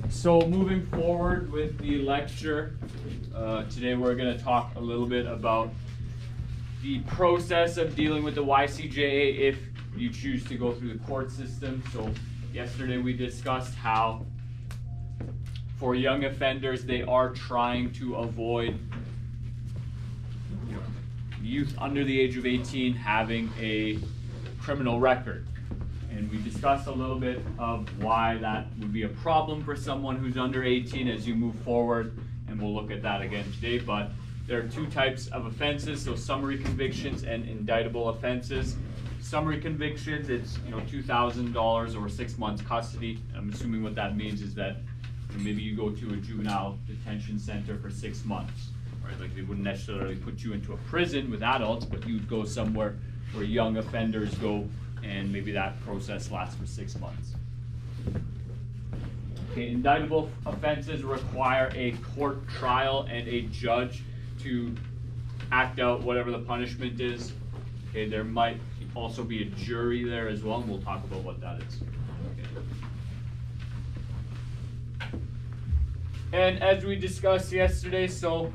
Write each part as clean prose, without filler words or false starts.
So moving forward with the lecture, today we're going to talk a little bit about the process of dealing with the YCJA if you choose to go through the court system. So yesterday we discussed how for young offenders they are trying to avoid youth under the age of 18 having a criminal record. And we discussed a little bit of why that would be a problem for someone who's under 18 as you move forward, and we'll look at that again today. But there are two types of offenses, so summary convictions and indictable offenses. Summary convictions, it's $2,000 or 6 months custody. I'm assuming what that means is that maybe you go to a juvenile detention center for 6 months, right? Like they wouldn't necessarily put you into a prison with adults, but you'd go somewhere where young offenders go, and maybe that process lasts for 6 months. Okay, indictable offenses require a court trial and a judge to act out whatever the punishment is. Okay, there might also be a jury there as well, and we'll talk about what that is. Okay. And as we discussed yesterday, so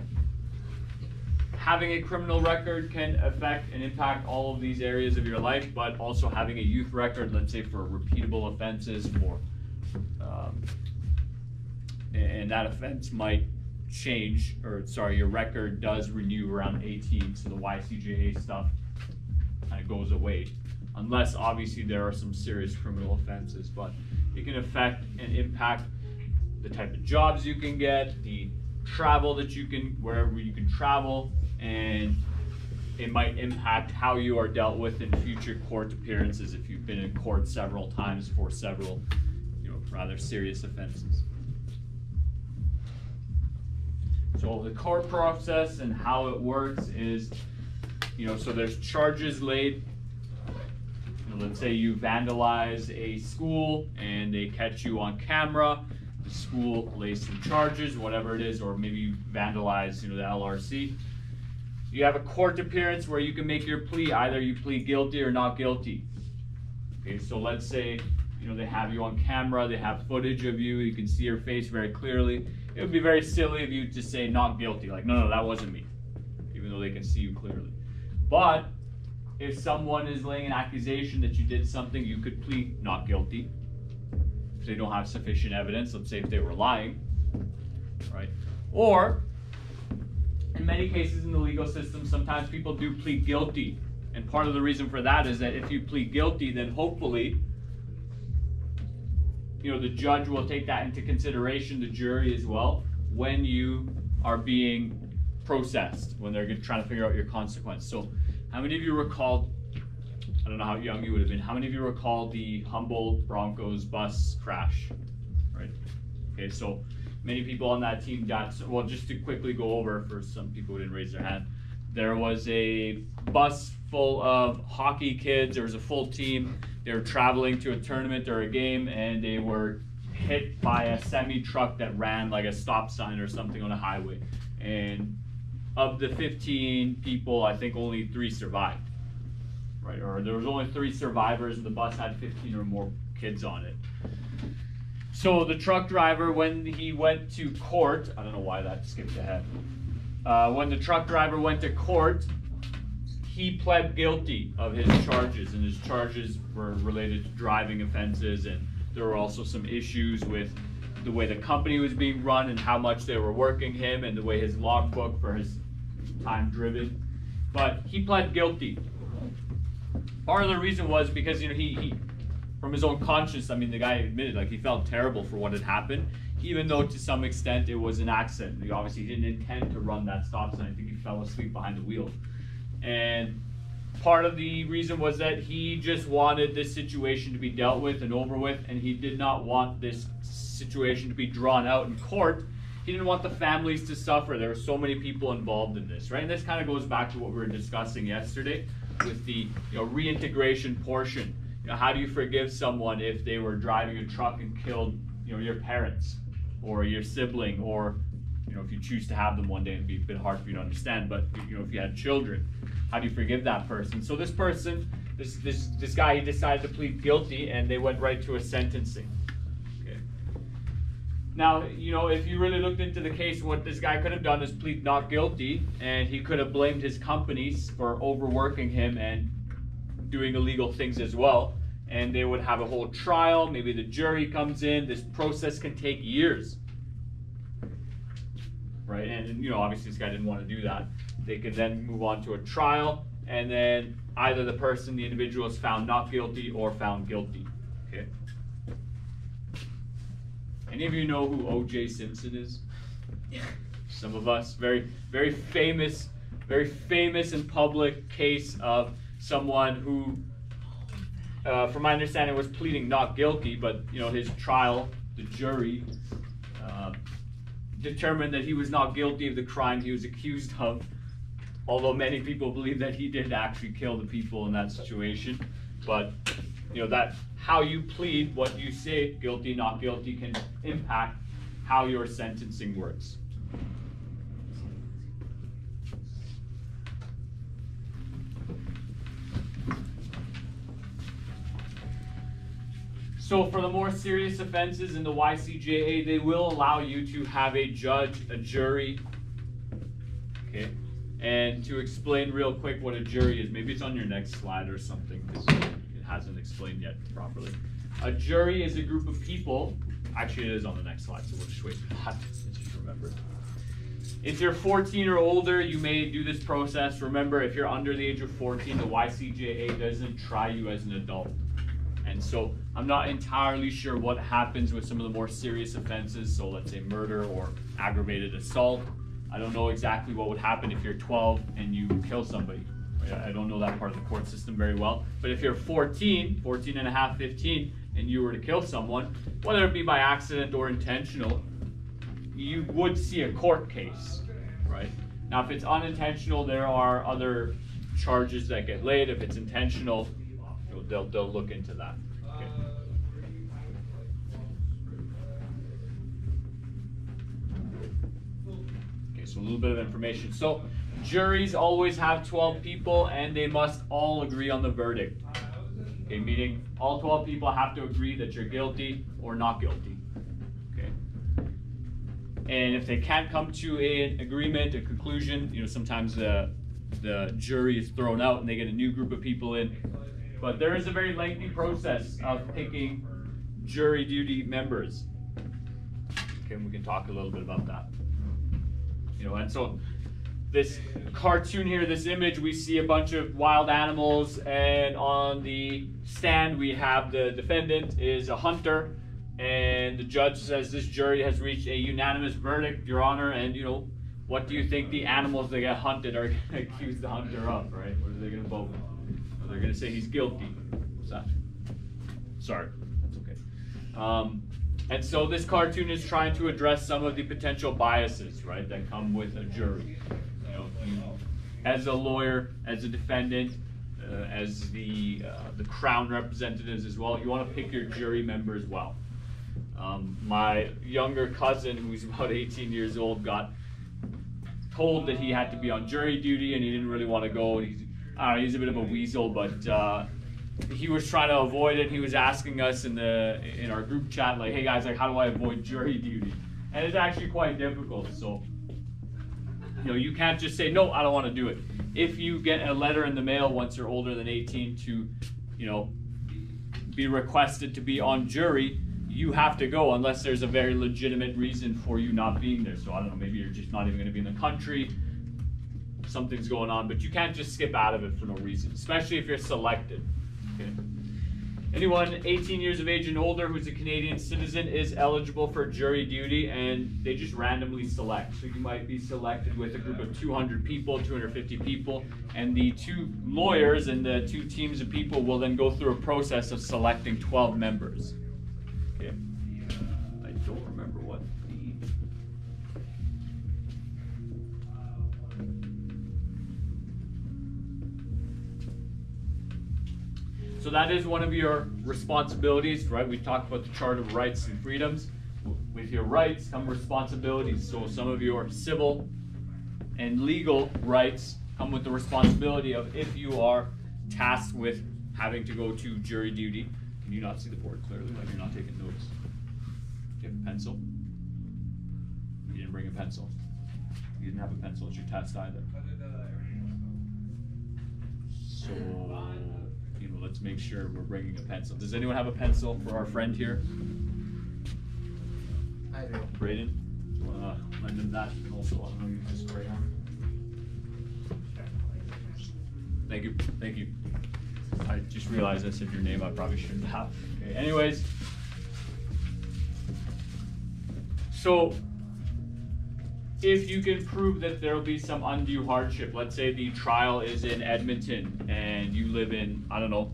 having a criminal record can affect and impact all of these areas of your life, but also having a youth record, let's say for repeatable offenses, and that offense might change, or sorry, your record does renew around 18, so the YCJA stuff kind of goes away, unless obviously there are some serious criminal offenses. But it can affect and impact the type of jobs you can get, the travel that you can, wherever you can travel, and it might impact how you are dealt with in future court appearances if you've been in court several times for several, rather serious offenses. So the court process and how it works is, so there's charges laid. Let's say you vandalize a school and they catch you on camera. The school lays some charges, whatever it is, or maybe you vandalize, the LRC. You have a court appearance where you can make your plea. Either you plead guilty or not guilty. Okay, so let's say, they have you on camera, they have footage of you, you can see your face very clearly. It would be very silly of you to say not guilty, like, no, that wasn't me, even though they can see you clearly. But if someone is laying an accusation that you did something, you could plead not guilty. If they don't have sufficient evidence, let's say if they were lying, right? Or, in many cases in the legal system, sometimes people do plead guilty. And part of the reason for that is that if you plead guilty, then hopefully, the judge will take that into consideration, the jury as well, when you are being processed, when they're trying to figure out your consequence. So how many of you recall, I don't know how young you would have been, how many of you recall the Humboldt Broncos bus crash, right? Okay, so many people on that team died. So, well, just to quickly go over for some people who didn't raise their hand, there was a bus full of hockey kids. There was a full team. They were traveling to a tournament or a game, and they were hit by a semi-truck that ran like a stop sign or something on a highway. And of the 15 people, I think only 3 survived, right? Or there was only 3 survivors, and the bus had 15 or more kids on it. So the truck driver, when he went to court, I don't know why that skipped ahead. When the truck driver went to court, he pled guilty of his charges, and his charges were related to driving offenses, and there were also some issues with the way the company was being run and how much they were working him, and the way his logbook for his time driven. But he pled guilty. Part of the reason was because he from his own conscience, the guy admitted he felt terrible for what had happened, even though to some extent it was an accident. He obviously didn't intend to run that stop sign. I think he fell asleep behind the wheel. And part of the reason was that he just wanted this situation to be dealt with and over with, and he did not want this situation to be drawn out in court. He didn't want the families to suffer. There were so many people involved in this, right? And this kind of goes back to what we were discussing yesterday with the reintegration portion. How do you forgive someone if they were driving a truck and killed your parents or your sibling, or if you choose to have them one day, it'd be a bit hard for you to understand, but if you had children, how do you forgive that person? So this person, this guy, he decided to plead guilty, and they went right to a sentencing. Okay. Now, you know, if you really looked into the case, what this guy could have done is plead not guilty, and he could have blamed his companies for overworking him and doing illegal things as well. And they would have a whole trial. Maybe the jury comes in. This process can take years, right? And you know, obviously this guy didn't want to do that. They could then move on to a trial, and then either the person, the individual, is found not guilty or found guilty. Okay. Any of you know who O.J. Simpson is? Some of us. Very famous and public case of someone who, from my understanding, was pleading not guilty, but you know, his trial, the jury determined that he was not guilty of the crime he was accused of, although many people believe that he did actually kill the people in that situation. But you know, that how you plead, what you say, guilty, not guilty, can impact how your sentencing works. So for the more serious offenses in the YCJA, they will allow you to have a judge, a jury. Okay. And to explain real quick what a jury is, maybe it's on your next slide or something, because it hasn't explained yet properly. A jury is a group of people. Actually, it is on the next slide, so we'll just wait for that. Just remember it. If you're 14 or older, you may do this process. Remember, if you're under the age of 14, the YCJA doesn't try you as an adult. And so I'm not entirely sure what happens with some of the more serious offenses. So let's say murder or aggravated assault. I don't know exactly what would happen if you're 12 and you kill somebody. Right? I don't know that part of the court system very well. But if you're 14 and a half, 15, and you were to kill someone, whether it be by accident or intentional, you would see a court case, right? Now, if it's unintentional, there are other charges that get laid. If it's intentional, they'll look into that. Okay. Okay, so a little bit of information. So juries always have 12 people, and they must all agree on the verdict. Okay, meaning all 12 people have to agree that you're guilty or not guilty. Okay. And if they can't come to an agreement, a conclusion, you know, sometimes the jury is thrown out and they get a new group of people in. But there is a very lengthy process of picking jury duty members. Okay, and we can talk a little bit about that. You know, and so this cartoon here, this image, we see a bunch of wild animals, and on the stand we have the defendant is a hunter, and the judge says this jury has reached a unanimous verdict, Your Honor, and you know, what do you think the animals that get hunted are going to accuse the hunter of, right? What are they going to vote? They're going to say he's guilty. What's that? Sorry, that's okay. And so this cartoon is trying to address some of the potential biases, right, that come with a jury. You know, as a lawyer, as a defendant, as the Crown representatives as well, you want to pick your jury members well. My younger cousin, who's about 18 years old, got told that he had to be on jury duty, and he didn't really want to go. He's a bit of a weasel, but he was trying to avoid it. He was asking us in our group chat, like, hey guys, like, how do I avoid jury duty? And it's actually quite difficult. So, you know, you can't just say, no, I don't want to do it. If you get a letter in the mail once you're older than 18 to, you know, be requested to be on jury, you have to go unless there's a very legitimate reason for you not being there. So I don't know, maybe you're just not even going to be in the country. Something's going on, but you can't just skip out of it for no reason, especially if you're selected. Okay. Anyone 18 years of age and older who's a Canadian citizen is eligible for jury duty, and they just randomly select. So you might be selected with a group of 200 people, 250 people, and the two lawyers and the two teams of people will then go through a process of selecting 12 members. Okay. I don't remember what So that is one of your responsibilities, right? We talked about the Charter of Rights and Freedoms. With your rights come responsibilities. So some of your civil and legal rights come with the responsibility of, if you are tasked with having to go to jury duty. Can you not see the board clearly? Like you're not taking notes? Do you have a pencil? didn't bring a pencil. You didn't have a pencil at your test either. So, you know, let's make sure we're bringing a pencil. Does anyone have a pencil for our friend here? I do. Brayden, do you want to lend him that? And also, I don't know, you just spray on. Thank you, thank you. I just realized I said your name, I probably shouldn't have. Okay, anyways. So, if you can prove that there will be some undue hardship, let's say the trial is in Edmonton and you live in, I don't know,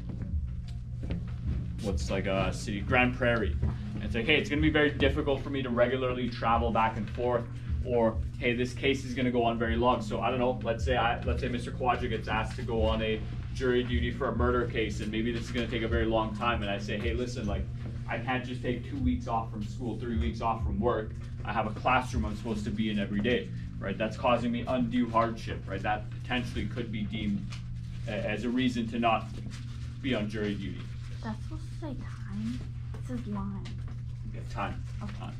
what's like a city, Grand Prairie. And it's like, hey, it's gonna be very difficult for me to regularly travel back and forth, or hey, this case is gonna go on very long. So I don't know, let's say Mr. Quadra gets asked to go on a jury duty for a murder case, and maybe this is gonna take a very long time, and I say, hey, listen, like, I can't just take 2 weeks off from school, 3 weeks off from work. I have a classroom I'm supposed to be in every day, right? That's causing me undue hardship, right? That potentially could be deemed as a reason to not be on jury duty. That's supposed to say time. It says line. Okay, time. Okay. Time.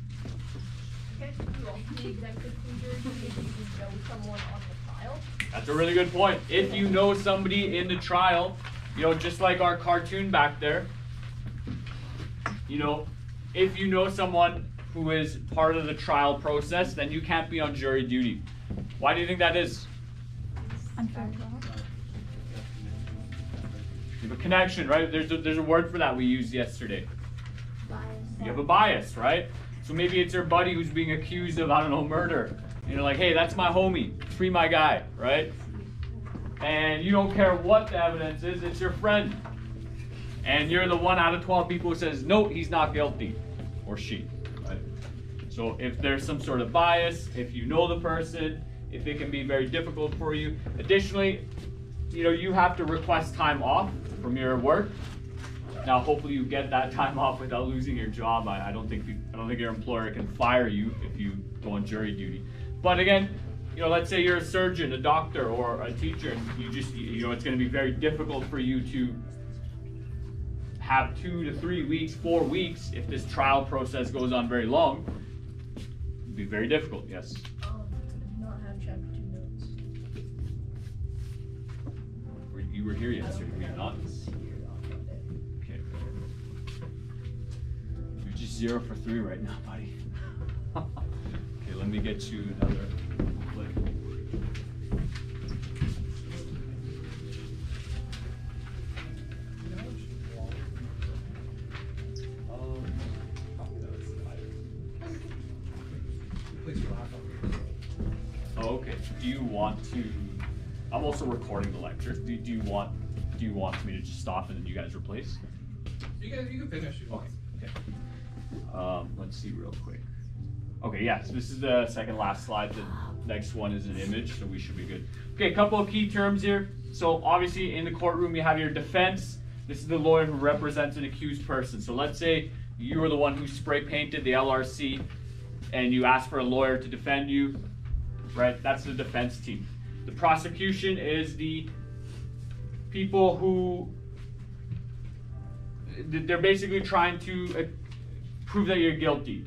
Okay, you also need exempted from jury duty if you know someone on the trial. That's a really good point. If you know somebody in the trial, you know, just like our cartoon back there, you know, if you know someone who is part of the trial process, then you can't be on jury duty. Why do you think that is? Unfair trial. You have a connection, right? There's a word for that we used yesterday. Bias. You have a bias, right? So maybe it's your buddy who's being accused of, I don't know, murder. And you're like, hey, that's my homie. Free my guy, right? And you don't care what the evidence is, it's your friend. And you're the 1 out of 12 people who says, no, he's not guilty, or she, right? So if there's some sort of bias, if you know the person, if it can be very difficult for you. Additionally, you know, you have to request time off from your work. Now, hopefully you get that time off without losing your job. I don't think your employer can fire you if you go on jury duty. But again, you know, let's say you're a surgeon, a doctor, or a teacher, and you know, it's going to be very difficult for you to have 2 to 3 weeks, 4 weeks, if this trial process goes on very long. It'd be very difficult, yes. I do not have chapter 2 notes. You were here yesterday, were you not? Okay. You're just 0 for 3 right now, buddy. Okay, let me get you another click. Oh, okay. Do you want to? I'm also recording the lecture. Do you want me to just stop and then you guys replace? You can finish. Okay. Let's see real quick. Okay, yeah. So this is the second last slide. The next one is an image, so we should be good. Okay, a couple of key terms here. So obviously in the courtroom you have your defense. This is the lawyer who represents an accused person. So let's say you were the one who spray painted the LRC and you asked for a lawyer to defend you, right? That's the defense team. The prosecution is the people who, they're basically trying to prove that you're guilty.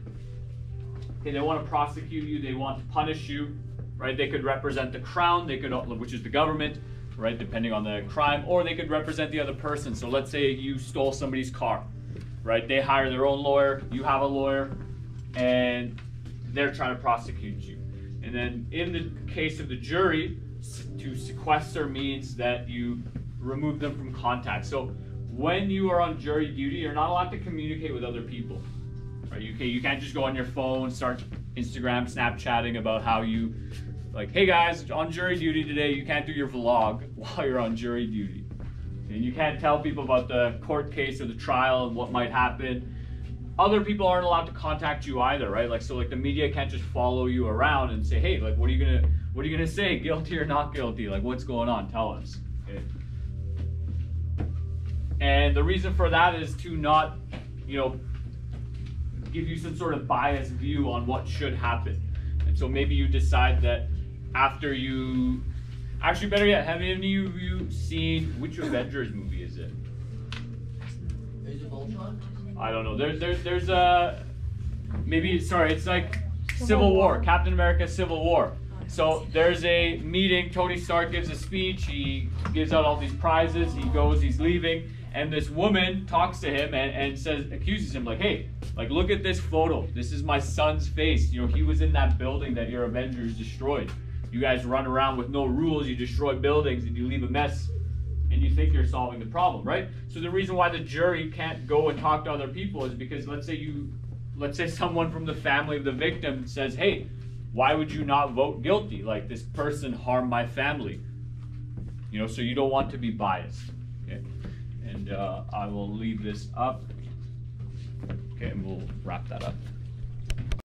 Okay, they want to prosecute you, they want to punish you, right? They could represent the crown, they could, which is the government, right? Depending on the crime, or they could represent the other person. So let's say you stole somebody's car, right? They hire their own lawyer, you have a lawyer, and they're trying to prosecute you. And then in the case of the jury, to sequester means that you remove them from contact. So when you are on jury duty, you're not allowed to communicate with other people. Right? You can't just go on your phone, start Instagram, Snapchatting about how you, like, hey guys, on jury duty today, you can't do your vlog while you're on jury duty. And you can't tell people about the court case or the trial and what might happen. Other people aren't allowed to contact you either, right? Like, so like the media can't just follow you around and say, hey, like, what are you gonna say? Guilty or not guilty? Like, what's going on? Tell us. Okay. And the reason for that is to not, you know, give you some sort of biased view on what should happen. And so maybe you decide that after you, actually better yet, have any of you seen, which Avengers movie is it? Age of Ultron? I don't know. There's a, maybe, sorry, it's like Civil War, Captain America Civil War. So there's a meeting, Tony Stark gives a speech, he gives out all these prizes, he goes, he's leaving, and this woman talks to him and says, accuses him, like, hey, like, look at this photo, this is my son's face, you know, he was in that building that your Avengers destroyed. You guys run around with no rules, you destroy buildings and you leave a mess, and you think you're solving the problem, right? So the reason why the jury can't go and talk to other people is because let's say someone from the family of the victim says, hey, why would you not vote guilty? Like, this person harmed my family. You know, so you don't want to be biased. Okay? And I will leave this up. Okay, and we'll wrap that up.